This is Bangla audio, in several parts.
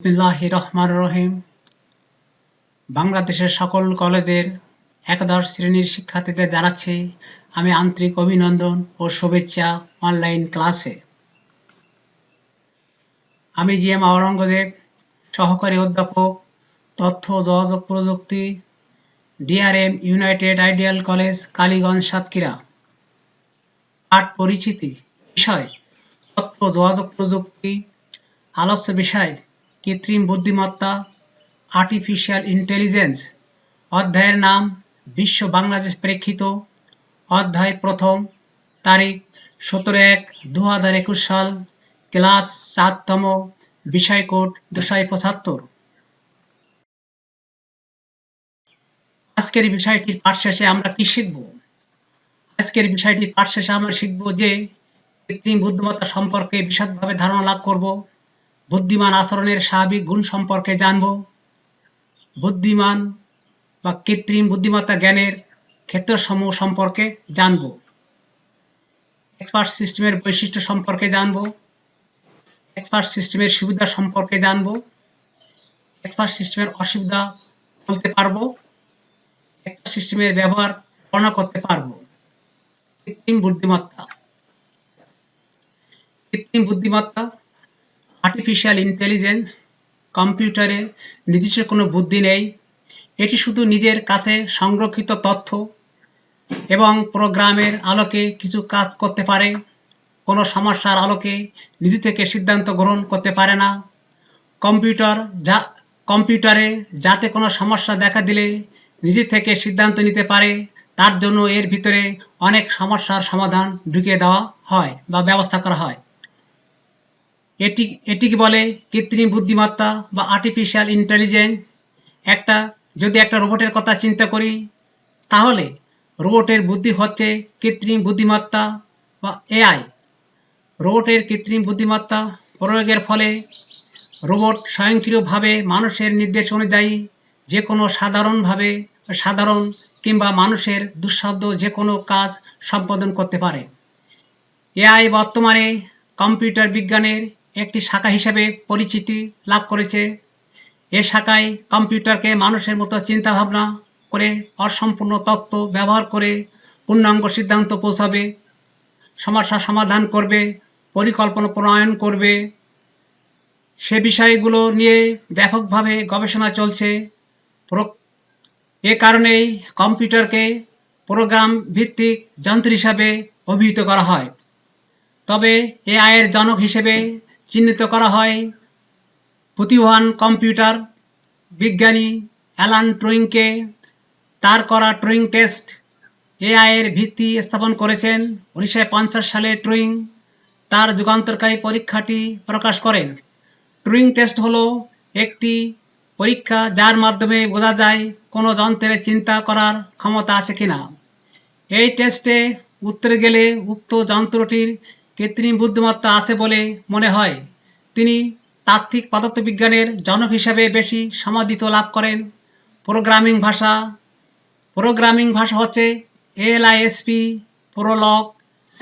বিসমিল্লাহির রহমানির রহিম। বাংলাদেশের সকল কলেজের একাদশ শ্রেণীর শিক্ষার্থীদের জানাচ্ছি আমি আন্তরিক অভিনন্দন ও শুভেচ্ছা অনলাইন ক্লাসে। আমি জি.এম. আওরঙ্গজেব, সহকারী অধ্যাপক, তথ্য ও যোগাযোগ প্রযুক্তি, DRM United ideal college, Kaliganj, Satkhira. পাঠ পরিচিতি। বিষয় তথ্য ও যোগাযোগ প্রযুক্তি। আলোচ্য বিষয় কৃত্রিম বুদ্ধিমত্তা, আর্টিফিশিয়াল ইন্টেলিজেন্স। অধ্যায়ের নাম বিশ্ব বাংলাদেশ প্রেক্ষিত। অধ্যায় প্রথম। তারিখ 17/1/2021 সাল। ক্লাস 4তম। বিষয় কোড 275। আজকের বিষয়টির পাঠ শেষে আমরা কি শিখব? আজকের বিষয়টির পাঠ শেষে আমরা শিখব যে কৃত্রিম বুদ্ধিমত্তা সম্পর্কে বিশদভাবে ধারণা লাভ করব, বুদ্ধিমান আচরণের স্বাভাবিক গুণ সম্পর্কে জানব, বুদ্ধিমান বা কৃত্রিম বুদ্ধিমত্তা জ্ঞানের ক্ষেত্রসমূহ সম্পর্কে জানব, এক্সপার্ট সিস্টেমের বৈশিষ্ট্য সম্পর্কে জানব, এক্সপার্ট সিস্টেমের সুবিধা সম্পর্কে জানব, এক্সপার্ট সিস্টেমের অসুবিধা বলতে পারবো, এক্সপার্ট সিস্টেমের ব্যবহার বর্ণনা করতে পারবো। কৃত্রিম বুদ্ধিমত্তা। কৃত্রিম বুদ্ধিমত্তা, আর্টিফিশিয়াল ইন্টেলিজেন্স। কম্পিউটারে নিজস্ব কোনো বুদ্ধি নেই, এটি শুধু নিজের কাছে সংরক্ষিত তথ্য এবং প্রোগ্রামের আলোকে কিছু কাজ করতে পারে। কোনো সমস্যার আলোকে নিজে থেকে সিদ্ধান্ত গ্রহণ করতে পারে না। কম্পিউটারে যাতে কোনো সমস্যা দেখা দিলে নিজে থেকে সিদ্ধান্ত নিতে পারে, তার জন্য এর ভিতরে অনেক সমস্যার সমাধান ঢুকিয়ে দেওয়া হয় বা ব্যবস্থা করা হয়। এটিকে বলে কৃত্রিম বুদ্ধিমত্তা বা আর্টিফিশিয়াল ইন্টেলিজেন্স। যদি একটা রোবটের কথা চিন্তা করি, তাহলে রোবটের বুদ্ধি হচ্ছে কৃত্রিম বুদ্ধিমত্তা বা এআই। রোবটের কৃত্রিম বুদ্ধিমত্তা প্রয়োগের ফলে রোবট স্বয়ংক্রিয়ভাবে মানুষের নির্দেশ অনুযায়ী যে কোনো সাধারণ কিংবা মানুষের দুঃসাধ্য যে কোনো কাজ সম্পাদন করতে পারে। এআই বর্তমানে কম্পিউটার বিজ্ঞানের একটি শাখা হিসেবে পরিচিতি লাভ করেছে। এ শাখায় কম্পিউটারকে মানুষের মতো চিন্তাভাবনা করে অসম্পূর্ণ তথ্য ব্যবহার করে পূর্ণাঙ্গ সিদ্ধান্ত পৌঁছাবে, সমস্যা সমাধান করবে, পরিকল্পনা প্রণয়ন করবে। সে বিষয়গুলো নিয়ে ব্যাপকভাবে গবেষণা চলছে। এ কারণেই কম্পিউটারকে প্রোগ্রাম ভিত্তিক যন্ত্র হিসাবে অভিহিত করা হয়। তবে এআই এর জনক হিসেবে চিহ্নিত করা হয় প্রতিভাবান কম্পিউটার বিজ্ঞানী অ্যালান টুরিংকে। তার করা টুরিং টেস্ট এআই এর ভিত্তি স্থাপন করেছেন। 1950 সালে টুরিং তার যুগান্তকারী পরীক্ষাটি প্রকাশ করেন। টুরিং টেস্ট হলো একটি পরীক্ষা যার মাধ্যমে বোঝা যায় কোনো যন্ত্রের চিন্তা করার ক্ষমতা আছে কিনা। এই টেস্টে উত্তরে গেলে উক্ত যন্ত্রটির কৃত্রিম বুদ্ধিমত্তা আছে বলে মনে হয়। তিনি তাত্ত্বিক পদার্থবিজ্ঞানের জনক হিসেবে বেশি সমাদৃত লাভ করেন। প্রোগ্রামিং ভাষা হচ্ছে ALISP, Prolog, C++,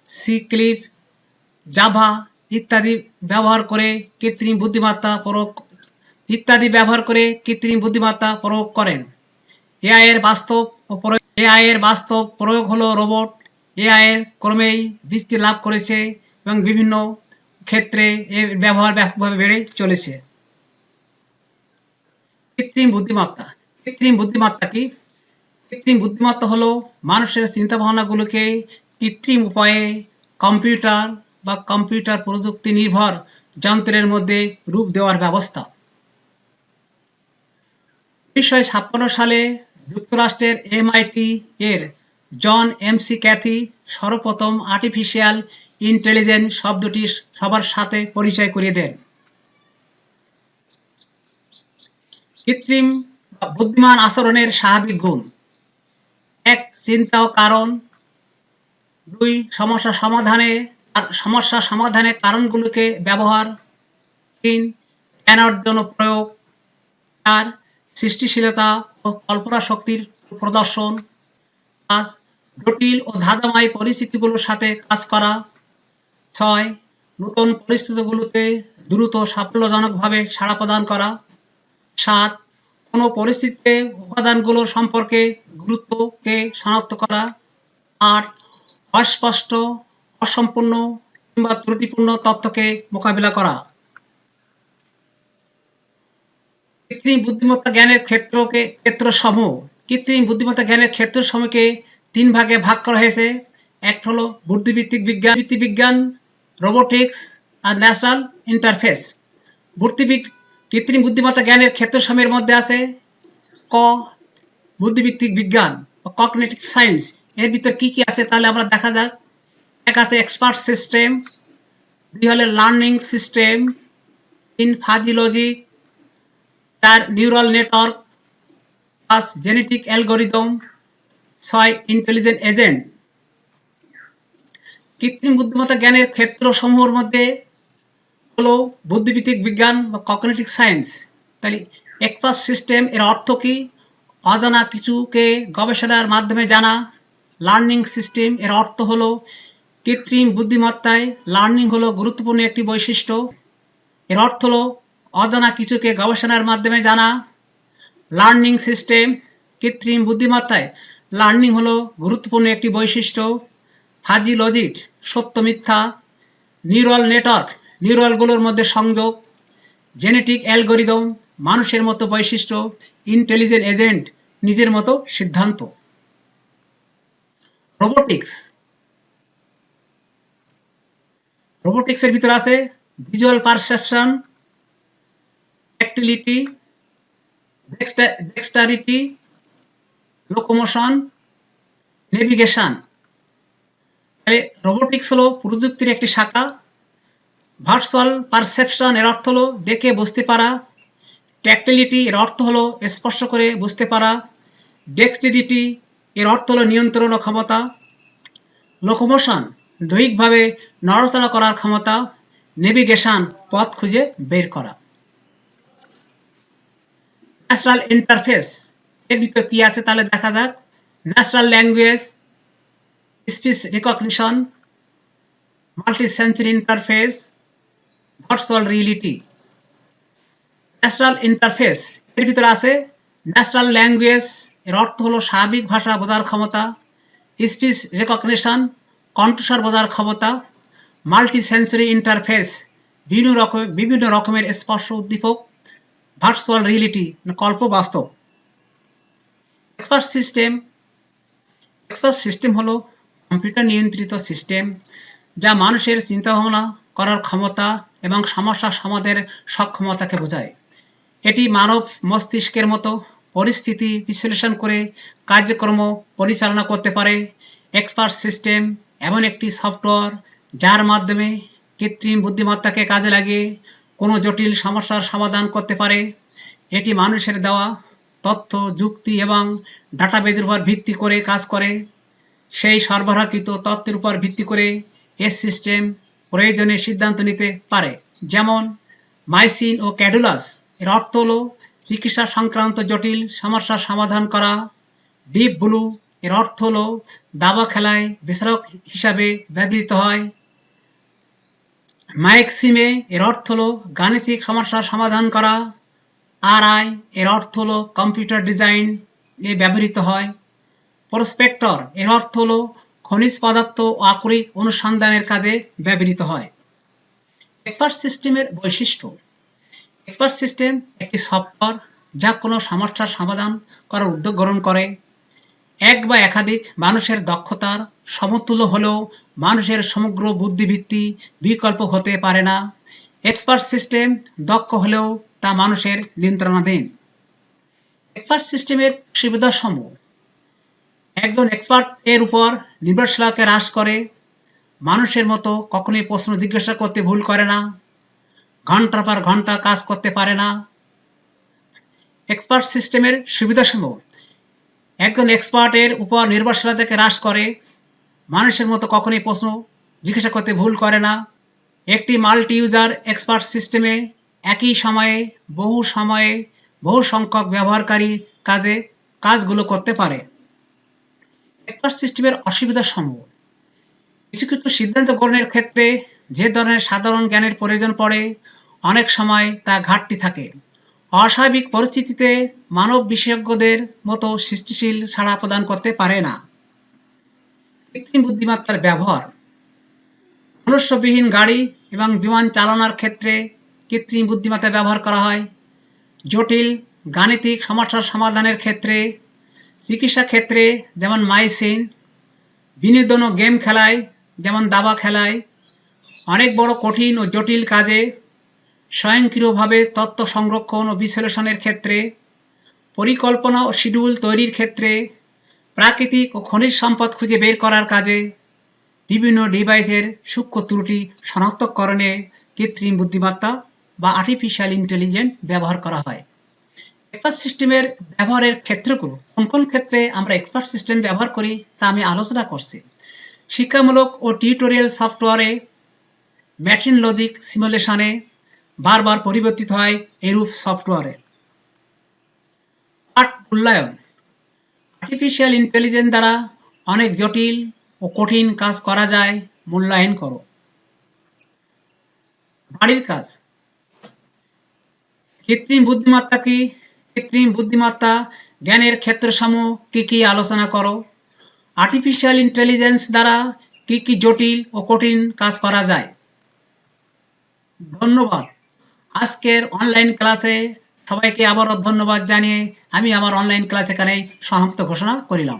C++, Java ইত্যাদি ব্যবহার করে কৃত্রিম বুদ্ধিমত্তা প্রয়োগ করেন। এআই এর বাস্তব প্রয়োগ হলো রোবট। এআই এর ক্রমেই বিস্তৃতি লাভ করেছে এবং বিভিন্ন ক্ষেত্রে এর ব্যবহার ব্যাপকভাবে বেড়ে চলেছে। কৃত্রিম বুদ্ধিমত্তা কি? কৃত্রিম বুদ্ধিমত্তা হলো মানুষের চিন্তাভাবনাগুলোকে কৃত্রিম উপায়ে কম্পিউটার বা কম্পিউটার প্রযুক্তি নির্ভর যন্ত্রের মধ্যে রূপ দেওয়ার ব্যবস্থা। 1956 সালে যুক্তরাষ্ট্রের MIT এর জন MC ক্যাথি সর্বপ্রথম আর্টিফিশিয়াল ইন্টেলিজেন্স শব্দটি সবার সাথে পরিচয় করিয়ে দেন। কৃত্রিম বা বুদ্ধিমান আচরণের স্বাভাবিক গুণ: 1. চিন্তা ও কারণ। 2. সমস্যা সমাধানে কারণগুলোকে ব্যবহার। 3. জ্ঞান অর্জন ও প্রয়োগ। 4. সৃষ্টিশীলতা ও কল্পনা শক্তির প্রদর্শন। 5. জটিল ও ধাঁধাময় পরিস্থিতিগুলোর সাথে কাজ করা। 6. নতুন পরিস্থিতিগুলোতে দ্রুত সাফল্যজনকভাবে সাড়া প্রদান করা। 7. কোনো পরিস্থিতিতে উপাদানগুলোর সম্পর্কে গুরুত্বকে শনাক্ত করা। 8. অস্পষ্ট, অসম্পূর্ণ কিংবা ত্রুটিপূর্ণ তথ্যকে মোকাবিলা করা। কৃত্রিম বুদ্ধিমত্তা জ্ঞানের ক্ষেত্রসমূহ। কৃত্রিম বুদ্ধিমত্তা জ্ঞানের ক্ষেত্রসমূহকে 3 ভাগে ভাগ করা হয়েছে। একটা হলো বুদ্ধিভিত্তিক বিজ্ঞান, রোবোটিক্স আর ন্যাচারাল ইন্টারফেস। কৃত্রিম বুদ্ধিমত্তা জ্ঞানের ক্ষেত্রসমূহের মধ্যে আছে ক বুদ্ধিভিত্তিক বিজ্ঞান বা কগনিটিভ সায়েন্স। এর ভিতর কি কি আছে তাহলে আমরা দেখা যাক। এক আছে এক্সপার্ট সিস্টেম, 2 হলো learning system, 3 fuzzy logic, 4 neural network, 5 genetic algorithm, 6 intelligent agent. কৃত্রিম বুদ্ধিমত্তা জ্ঞানের ক্ষেত্রসমূহের মধ্যে হলো বুদ্ধিভিত্তিক বিজ্ঞান বা কগনিটিভ সায়েন্স। তাহলে এক্সপার্ট সিস্টেম এর অর্থ কি? অজানা কিছুকে গবেষণার মাধ্যমে জানা। লার্নিং সিস্টেম এর অর্থ হলো কৃত্রিম বুদ্ধিমত্তায় লার্নিং হলো গুরুত্বপূর্ণ একটি বৈশিষ্ট্য। এর অর্থ হলো অজানা কিছুকে গবেষণার মাধ্যমে জানা। লার্নিং সিস্টেম কৃত্রিম বুদ্ধিমত্তায় লার্নিং হলো গুরুত্বপূর্ণ একটি বৈশিষ্ট্য। ফাজি লজিক সত্য মিথ্যা। নিউরাল নেটওয়ার্ক নিউরালগুলোর মধ্যে সংযোগ। জেনেটিক অ্যালগরিদম মানুষের মতো বৈশিষ্ট্য। ইন্টেলিজেন্ট এজেন্ট নিজের মতো সিদ্ধান্ত। রোবোটিক্সের ভিতর আছে ভিজুয়াল পারসেপশন, ট্যাকটিলিটি, ডেক্সটারিটি, লোকোমোশন, নেভিগেশন। তাহলে রোবোটিক্স হলো প্রযুক্তির একটি শাখা। ভার্চুয়াল পারসেপশন এর অর্থ হলো দেখে বুঝতে পারা। ট্যাকটিলিটি এর অর্থ হলো স্পর্শ করে বুঝতে পারা। ডেক্সটিরিটি এর অর্থ হলো নিয়ন্ত্রণ ক্ষমতা। লোকোমোশন দৈহিকভাবে নড়াচড়া করার ক্ষমতা। নেভিগেশন পথ খুঁজে বের করা। ন্যাচারাল ইন্টারফেস এর ভিতর কি আছে তাহলে দেখা যাক। Natural language, speech recognition, multi sensory interface, virtual reality. Natural interface এর ভিতর আছে ন্যাচারাল ল্যাঙ্গুয়েজ এর অর্থ হলো স্বাভাবিক ভাষা বোঝার ক্ষমতা। স্পিচ রেকগনিশন কণ্ঠস্বর বোঝার ক্ষমতা। মাল্টি সেন্সরি ইন্টারফেস বিভিন্ন রকমের স্পর্শ উদ্দীপক। ভার্চুয়াল রিয়েলিটি কল্প বাস্তব। এক্সপার্ট সিস্টেম হলো কম্পিউটার নিয়ন্ত্রিত সিস্টেম যা মানুষের চিন্তাভাবনা করার ক্ষমতা এবং সমস্যা সমাধানের সক্ষমতাকে বোঝায়। এটি মানব মস্তিষ্কের মতো পরিস্থিতি বিশ্লেষণ করে কার্যক্রম পরিচালনা করতে পারে। এক্সপার্ট সিস্টেম এমন একটি সফটওয়্যার যার মাধ্যমে কৃত্রিম বুদ্ধিমত্তাকে কাজে লাগিয়ে কোনো জটিল সমস্যার সমাধান করতে পারে। এটি মানুষের দেওয়া তথ্য, যুক্তি এবং ডাটাবেজের উপর ভিত্তি করে কাজ করে। সেই সরবরাহকৃত তথ্যের উপর ভিত্তি করে এই সিস্টেম প্রয়োজনে সিদ্ধান্ত নিতে পারে। যেমন মাইসিন ও ক্যাডুলাস এর অর্থ হলো চিকিৎসা সংক্রান্ত জটিল সমস্যার সমাধান করা। ডিপ ব্লু এর অর্থ হলো দাবা খেলায় বিচারক হিসাবে ব্যবহৃত হয়। মাইক্সিমে এর অর্থ হলো গাণিতিক সমস্যার সমাধান করা। আরআই এর অর্থ হলো কম্পিউটার ডিজাইন এ ব্যবহৃত হয়। প্রসপেক্টর এর অর্থ হলো খনিজ পদার্থ ও আকরিক অনুসন্ধানের কাজে ব্যবহৃত হয়। এক্সপার্ট সিস্টেমের বৈশিষ্ট্য। এক্সপার্ট সিস্টেম একটি সফটওয়্যার যা কোনো সমস্যার সমাধান করার উদ্যোগ গ্রহণ করে। এক বা একাধিক মানুষের দক্ষতার সমতুল্য হলেও মানুষের সমগ্র বুদ্ধিবৃত্তি বিকল্প হতে পারে না। এক্সপার্ট সিস্টেম দক্ষ হলেও তা মানুষের নিয়ন্ত্রণাধীন। এক্সপার্ট সিস্টেমের সুবিধাসমূহ। একজন এক্সপার্ট এর উপর নির্ভরশীলতাকে হ্রাস করে। মানুষের মতো কখনোই প্রশ্ন জিজ্ঞাসা করতে ভুল করে না। ঘন্টার পর ঘন্টা কাজ করতে পারে না। এক্সপার্ট সিস্টেমের সুবিধাসমূহ। একজন এক্সপার্ট এর উপর নির্ভরশীলতাকে হ্রাস করে। মানুষের মতো কখনোই প্রশ্ন জিজ্ঞাসা করতে ভুল করে না। একটি মাল্টি ইউজার এক্সপার্ট সিস্টেমে একই সময়ে বহু সংখ্যক ব্যবহারকারী কাজগুলো করতে পারে। এক্সপার্ট সিস্টেমের অসুবিধাসমূহ। কিছু সিদ্ধান্ত গ্রহণের ক্ষেত্রে যে ধরনের সাধারণ জ্ঞানের প্রয়োজন পড়ে অনেক সময় তা ঘাটতি থাকে। অস্বাভাবিক পরিস্থিতিতে মানব বিশেষজ্ঞদের মতো সৃষ্টিশীল সাড়া প্রদান করতে পারে না। কৃত্রিম বুদ্ধিমত্তার ব্যবহার মনুষ্যবিহীন গাড়ি এবং বিমান চালানোর ক্ষেত্রে কৃত্রিম বুদ্ধিমত্তা ব্যবহার করা হয়। জটিল গাণিতিক সমস্যার সমাধানের ক্ষেত্রে, চিকিৎসা ক্ষেত্রে যেমন মেডিসিন, বিনোদন ও গেম খেলায় যেমন দাবা খেলায়, অনেক বড় কঠিন ও জটিল কাজে, স্বয়ংক্রিয়ভাবে তথ্য সংরক্ষণ ও বিশ্লেষণের ক্ষেত্রে, পরিকল্পনা ও শিডিউল তৈরির ক্ষেত্রে, প্রাকৃতিক ও খনিজ সম্পদ খুঁজে বের করার কাজে, বিভিন্ন ডিভাইসের সূক্ষ্ম ত্রুটি শনাক্তকরণে কৃত্রিম বুদ্ধিমত্তা বা আর্টিফিশিয়াল ইন্টেলিজেন্স ব্যবহার করা হয়। এক্সপার্ট সিস্টেমের ব্যবহারের ক্ষেত্রগুলো কোন কোন ক্ষেত্রে আমরা এক্সপার্ট সিস্টেম ব্যবহার করি তা আমি আলোচনা করছি। শিক্ষামূলক ও টিউটোরিয়াল সফটওয়্যারে, মেশিন লজিক সিমুলেশনে বারবার পরিবর্তিত হয় এরূপ সফটওয়্যারে। পাঠ মূল্যায়ন আর্টিফিশিয়াল ইন্টেলিজেন্স দ্বারা অনেক জটিল ও কঠিন কাজ করা যায়, মূল্যায়ন করো। বাড়ির কাজ কৃত্রিম বুদ্ধিমত্তা কি? কৃত্রিম বুদ্ধিমত্তা জ্ঞানের ক্ষেত্রসমূহ কি কি আলোচনা করো। আর্টিফিশিয়াল ইন্টেলিজেন্স দ্বারা কি কি জটিল ও কঠিন কাজ করা যায়। ধন্যবাদ। আজকের অনলাইন ক্লাসে সবাইকে আবারও ধন্যবাদ জানিয়ে আমি আমার অনলাইন ক্লাস এখানেই সমাপ্ত ঘোষণা করিলাম।